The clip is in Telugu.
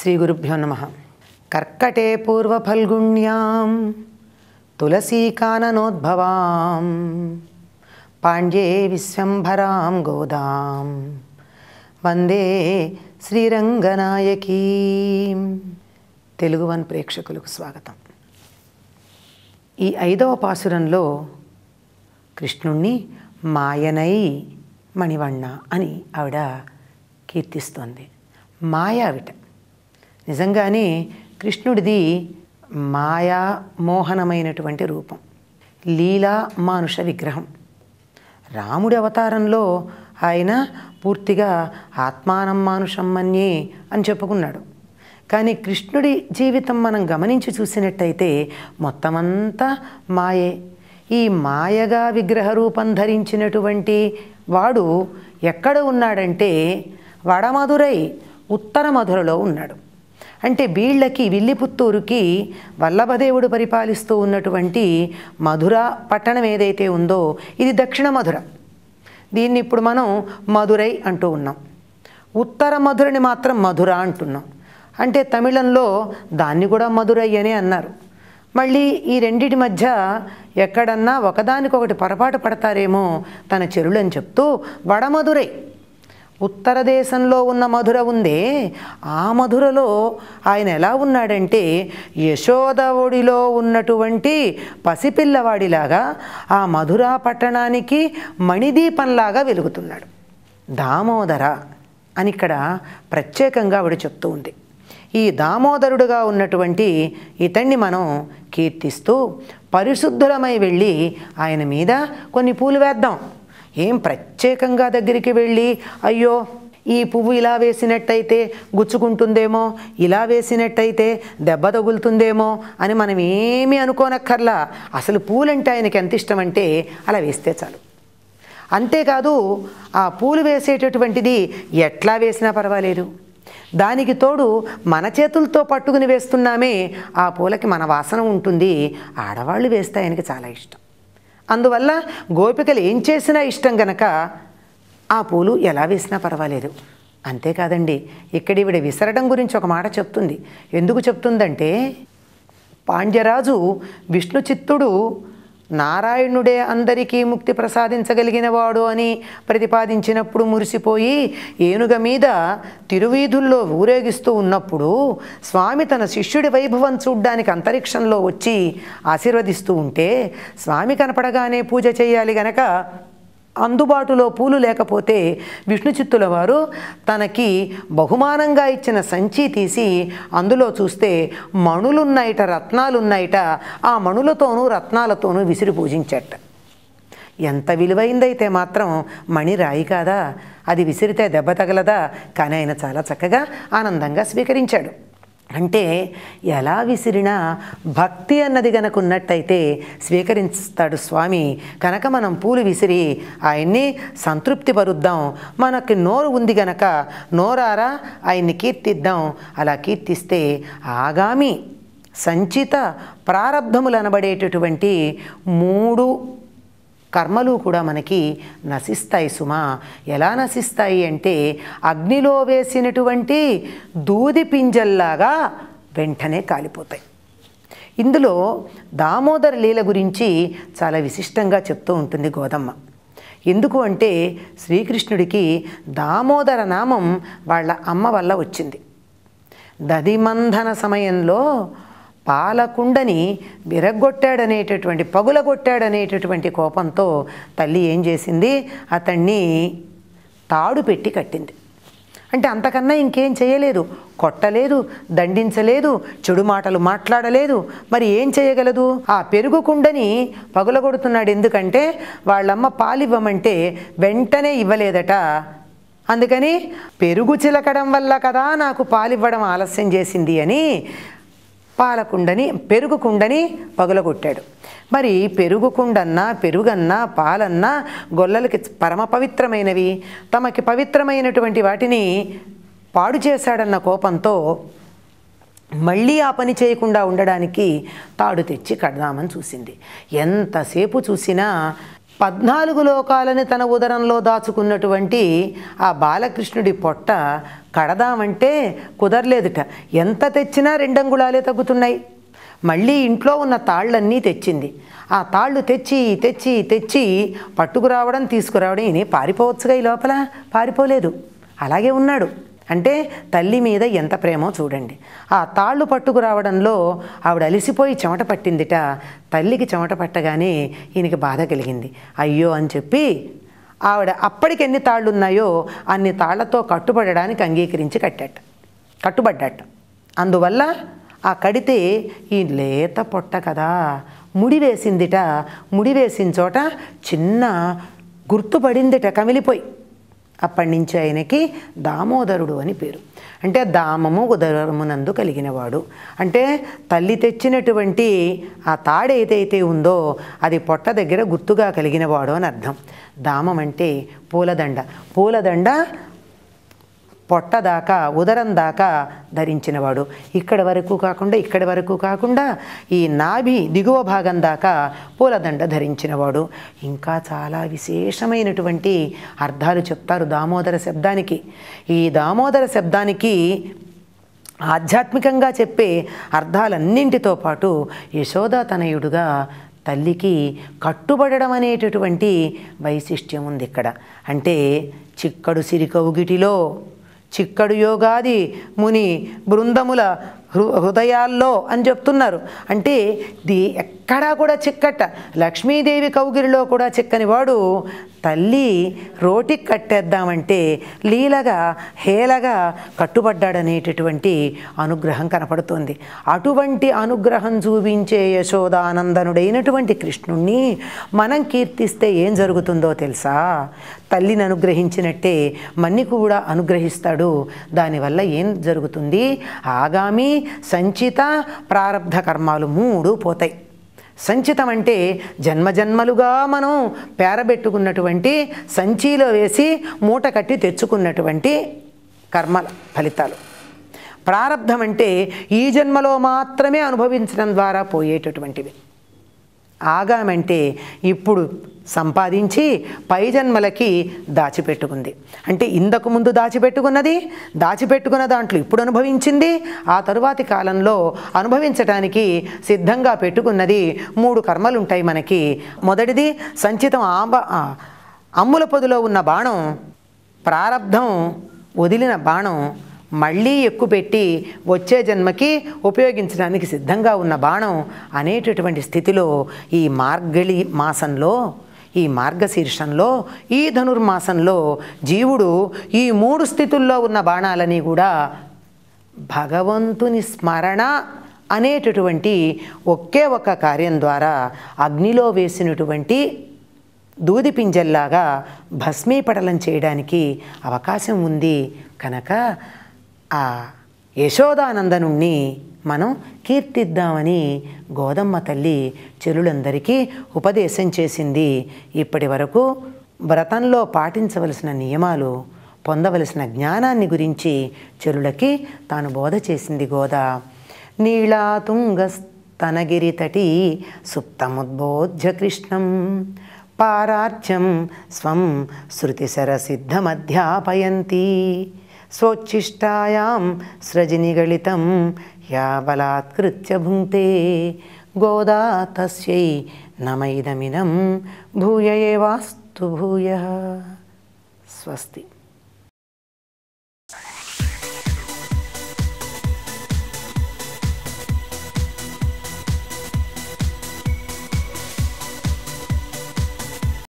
श्रीगुरुभ्यो नमः। कर्कटे पूर्वफल्गुण्यां तुलसीकाननोद्भवां पाण्ड्ये विश्वम्भरां गोदां वंदे శ్రీరంగనాయకీం. తెలుగు వన్ ప్రేక్షకులకు స్వాగతం. ఈ 5వ పాసురంలో కృష్ణుణ్ణి మాయనై మణివన్న అని ఆవిడ కీర్తిస్తోంది. మాయావిట నిజంగానే కృష్ణుడిది మాయా మోహనమైనటువంటి రూపం, లీలా మానుష విగ్రహం. రాముడి అవతారంలో ఆయన పూర్తిగా ఆత్మానం మానుషం మన్యే అని చెప్పుకున్నాడు. కానీ కృష్ణుడి జీవితం మనం గమనించి చూసినట్టయితే మొత్తమంతా మాయే. ఈ మాయగా విగ్రహ రూపం ధరించినటువంటి వాడు ఎక్కడ ఉన్నాడంటే వడమధురై ఉత్తర మధురలో ఉన్నాడు. అంటే వీళ్ళకి విల్లిపుత్తూరుకి వల్లభదేవుడు పరిపాలిస్తూ ఉన్నటువంటి మధుర పట్టణం ఏదైతే ఉందో ఇది దక్షిణ మధుర. దీన్ని ఇప్పుడు మనం మధురై అంటూ ఉన్నాం. ఉత్తర మధురని మాత్రం మధుర అంటున్నాం. అంటే తమిళంలో దాన్ని కూడా మధురై అనే అన్నారు. మళ్ళీ ఈ రెండిటి మధ్య ఎక్కడన్నా ఒకదానికొకటి పొరపాటు పడతారేమో తన చెరులని చెప్తూ వడమధురై, ఉత్తర దేశంలో ఉన్న మధుర ఉందే ఆ మధురలో ఆయన ఎలా ఉన్నాడంటే యశోద ఒడిలో ఉన్నటువంటి పసిపిల్లవాడిలాగా ఆ మధురా పట్టణానికి మణిదీపంలాగా వెలుగుతున్నాడు. దామోదర అని ఇక్కడ ప్రత్యేకంగా ఆవిడ చెప్తూ ఉంది. ఈ దామోదరుడుగా ఉన్నటువంటి ఇతన్ని మనం కీర్తిస్తూ పరిశుద్ధులమై వెళ్ళి ఆయన మీద కొన్ని పూలు వేద్దాం. ఏం ప్రత్యేకంగా దగ్గరికి వెళ్ళి అయ్యో ఈ పువ్వు ఇలా వేసినట్టయితే గుచ్చుకుంటుందేమో, ఇలా వేసినట్టయితే దెబ్బ తగులుతుందేమో అని మనం ఏమీ అనుకోనక్కర్లా. అసలు పూలంటే ఆయనకి ఎంత ఇష్టం అంటే అలా వేస్తే చాలు. అంతేకాదు ఆ పూలు వేసేటటువంటిది ఎట్లా వేసినా పర్వాలేదు. దానికి తోడు మన చేతులతో పట్టుకుని వేస్తున్నామే ఆ పూలకి మన వాసన ఉంటుంది. ఆడవాళ్ళు వేస్తే ఆయనకి చాలా ఇష్టం. అందువల్ల గోపికలు ఏం చేసినా ఇష్టం గనక ఆ పూలు ఎలా వేసినా పర్వాలేదు. అంతేకాదండి, ఇక్కడ ఈవిడ విసరడం గురించి ఒక మాట చెప్తుంది. ఎందుకు చెప్తుందంటే పాండ్యరాజు విష్ణు చిత్తుడు నారాయణుడే అందరికీ ముక్తి ప్రసాదించగలిగిన వాడు అని ప్రతిపాదించినప్పుడు మురిసిపోయి ఏనుగ మీద తిరువీధుల్లో ఊరేగిస్తూ ఉన్నప్పుడు స్వామి తన శిష్యుడి వైభవం చూడ్డానికి అంతరిక్షంలో వచ్చి ఆశీర్వదిస్తూ ఉంటే స్వామి కనపడగానే పూజ చేయాలి గనక అందుబాటులో పూలు లేకపోతే విష్ణు చిత్తుల వారు తనకి బహుమానంగా ఇచ్చిన సంచి తీసి అందులో చూస్తే మణులున్నాయిట, రత్నాలున్నాయిట. ఆ మణులతోనూ రత్నాలతోనూ విసిరి పూజించట. ఎంత విలువైందైతే మాత్రం మణి రాయి కాదా, అది విసిరితే దెబ్బ తగలదా? కానీ ఆయన చాలా చక్కగా ఆనందంగా స్వీకరించాడు. అంటే ఎలా విసిరినా భక్తి అన్నది గనక ఉన్నట్టయితే స్వీకరిస్తాడు స్వామి. కనుక మనం పూలు విసిరి ఆయన్ని సంతృప్తి పరుద్దాం. మనకి నోరు ఉంది గనక నోరారా ఆయన్ని కీర్తిద్దాం. అలా కీర్తిస్తే ఆగామి సంచిత ప్రారబ్ధములు అనబడేటటువంటి 3 కర్మలు కూడా మనకి నశిస్తాయి సుమా. ఎలా నశిస్తాయి అంటే అగ్నిలో వేసినటువంటి దూది పింజల్లాగా వెంటనే కాలిపోతాయి. ఇందులో దామోదర లీల గురించి చాలా విశిష్టంగా చెప్తూ ఉంటుంది గోదమ్మ. ఎందుకు అంటే శ్రీకృష్ణుడికి దామోదర నామం వాళ్ళ అమ్మ వల్ల వచ్చింది. దధిమంధన సమయంలో పాలకుండని విరగ్గొట్టాడనేటటువంటి పగులగొట్టాడనేటటువంటి కోపంతో తల్లి ఏం చేసింది, అతన్ని తాడు పెట్టి కట్టింది. అంటే అంతకన్నా ఇంకేం చేయలేదు. కొట్టలేదు, దండించలేదు, చెడు మాటలు మాట్లాడలేదు. మరి ఏం చేయగలదు? ఆ పెరుగు కుండని పగులగొడుతున్నాడు. ఎందుకంటే వాళ్ళమ్మ పాలివ్వమంటే వెంటనే ఇవ్వలేదట. అందుకని పెరుగు చిలకడం వల్ల కదా నాకు పాలివ్వడం ఆలస్యం చేసింది అని పెరుగు కుండని పగులగొట్టాడు. మరి పెరుగు కుండన్నా పెరుగన్నా పాలన్నా గొల్లలకి పరమ పవిత్రమైనవి. తమకి పవిత్రమైనటువంటి వాటిని పాడు చేశాడన్న కోపంతో మళ్ళీ ఆ పని చేయకుండా ఉండడానికి తాడు తెచ్చి కడదామని చూసింది. ఎంతసేపు చూసినా 14 లోకాలని తన ఉదరంలో దాచుకున్నటువంటి ఆ బాలకృష్ణుడి పొట్ట కడదామంటే కుదరలేదుట. ఎంత తెచ్చినా 2 అంగుళాలే తగ్గుతున్నాయి. మళ్ళీ ఇంట్లో ఉన్న తాళ్ళన్నీ తెచ్చింది. ఆ తాళ్ళు తెచ్చి తెచ్చి తెచ్చి పట్టుకురావడం తీసుకురావడం. ఈయన పారిపోవచ్చుగా, ఈ లోపల పారిపోలేదు, అలాగే ఉన్నాడు. అంటే తల్లి మీద ఎంత ప్రేమో చూడండి. ఆ తాళ్ళు పట్టుకురావడంలో ఆవిడ అలిసిపోయి చెమట పట్టిందిట. తల్లికి చెమట పట్టగానే ఈయనకి బాధ కలిగింది. అయ్యో అని చెప్పి ఆవిడ అప్పటికి ఎన్ని తాళ్ళు ఉన్నాయో అన్ని తాళ్లతో కట్టుబడడానికి అంగీకరించి కట్టుబడ్డట. అందువల్ల ఆ కడితే ఈ లేత పొట్ట కదా, ముడి వేసిందిట. ముడి వేసిన చోట చిన్న గుర్తుపడిందిట కమిలిపోయి. అప్పటి నుంచి ఆయనకి దామోదరుడు అని పేరు. అంటే దామము ఉదరమునందు కలిగినవాడు. అంటే తల్లి తెచ్చినటువంటి ఆ తాడు ఏదైతే ఉందో అది పొట్ట దగ్గర గుర్తుగా కలిగినవాడు అని అర్థం. దామం అంటే పూలదండ. పూలదండ పొట్ట దాకా, ఉదరం దాకా ధరించినవాడు. ఇక్కడి వరకు కాకుండా ఈ నాభి దిగువ భాగం దాకా పూలదండ ధరించినవాడు. ఇంకా చాలా విశేషమైనటువంటి అర్థాలు చెప్తారు దామోదర శబ్దానికి. ఈ దామోదర శబ్దానికి ఆధ్యాత్మికంగా చెప్పే అర్థాలన్నింటితో పాటు యశోదా తనయుడుగా తల్లికి కట్టుబడడం అనేటటువంటి వైశిష్ట్యం ఉంది ఇక్కడ. అంటే చిక్కడు సిరికౌగిటిలో చిక్కడు యోగాది ముని బృందముల హృదయాల్లో అని చెప్తున్నారు. అంటే ఎక్కడా కూడా చిక్కట. లక్ష్మీదేవి కౌగిలిలో కూడా చిక్కని వాడు తల్లి రోటికి కట్టేద్దామంటే లీలగా హేళగా కట్టుబడ్డాడనేటటువంటి అనుగ్రహం కనపడుతుంది. అటువంటి అనుగ్రహం చూపించే యశోదానందనుడైనటువంటి కృష్ణుణ్ణి మనం కీర్తిస్తే ఏం జరుగుతుందో తెలుసా? తల్లిని అనుగ్రహించినట్టే మన్ని కూడా అనుగ్రహిస్తాడు. దానివల్ల ఏం జరుగుతుంది? ఆగామి, సంచిత, ప్రారబ్ధ కర్మాలు 3 పోతాయి. సంచితం అంటే జన్మజన్మలుగా మనం పేరబెట్టుకున్నటువంటి సంచిలో వేసి మూట కట్టి తెచ్చుకున్నటువంటి కర్మల ఫలితాలు. ప్రారబ్ధం అంటే ఈ జన్మలో మాత్రమే అనుభవించడం ద్వారా పోయేటటువంటివి. ఆగామంటే ఇప్పుడు సంపాదించి పై జన్మలకి దాచిపెట్టుకుంది. అంటే ఇంతకు ముందు దాచిపెట్టుకున్న దాంట్లో ఇప్పుడు అనుభవించింది, ఆ తరువాతి కాలంలో అనుభవించటానికి సిద్ధంగా పెట్టుకున్నది 3 కర్మలు ఉంటాయి మనకి. మొదటిది సంచితం అమ్ముల పొదిలో ఉన్న బాణం, ప్రారబ్ధం వదిలిన బాణం, మళ్ళీ ఎక్కుపెట్టి వచ్చే జన్మకి ఉపయోగించడానికి సిద్ధంగా ఉన్న బాణం అనేటటువంటి స్థితిలో ఈ మార్గళి మాసంలో, ఈ మార్గశీర్షంలో, ఈ ధనుర్మాసంలో జీవుడు ఈ 3 స్థితుల్లో ఉన్న బాణాలని కూడా భగవంతుని స్మరణ అనేటటువంటి ఒకే ఒక కార్యం ద్వారా అగ్నిలో వేసినటువంటి దూది పింజల్లాగా భస్మీపటలం చేయడానికి అవకాశం ఉంది. కనుక ఆ యశోదానందనుణ్ణి మనం కీర్తిద్దామని గోదమ్మ తల్లి చెలులందరికీ ఉపదేశం చేసింది. ఇప్పటి వరకు వ్రతంలో పాటించవలసిన నియమాలు, పొందవలసిన జ్ఞానాన్ని గురించి చెలులకి తాను బోధ చేసింది గోద. నీళాతుంగస్తనగిరితటి సుప్తముద్బోధ్య కృష్ణం పారార్చ్యం స్వం శృతిశరసిద్ధమధ్యాపయంతి స్వోచ్ఛిష్టాయాం సృజనిగళితం యా బలాత్కృత్య భుంక్తే గోదా తస్యై నమైదమిదం భూయ ఏవాస్తు భూయః. స్వస్తి.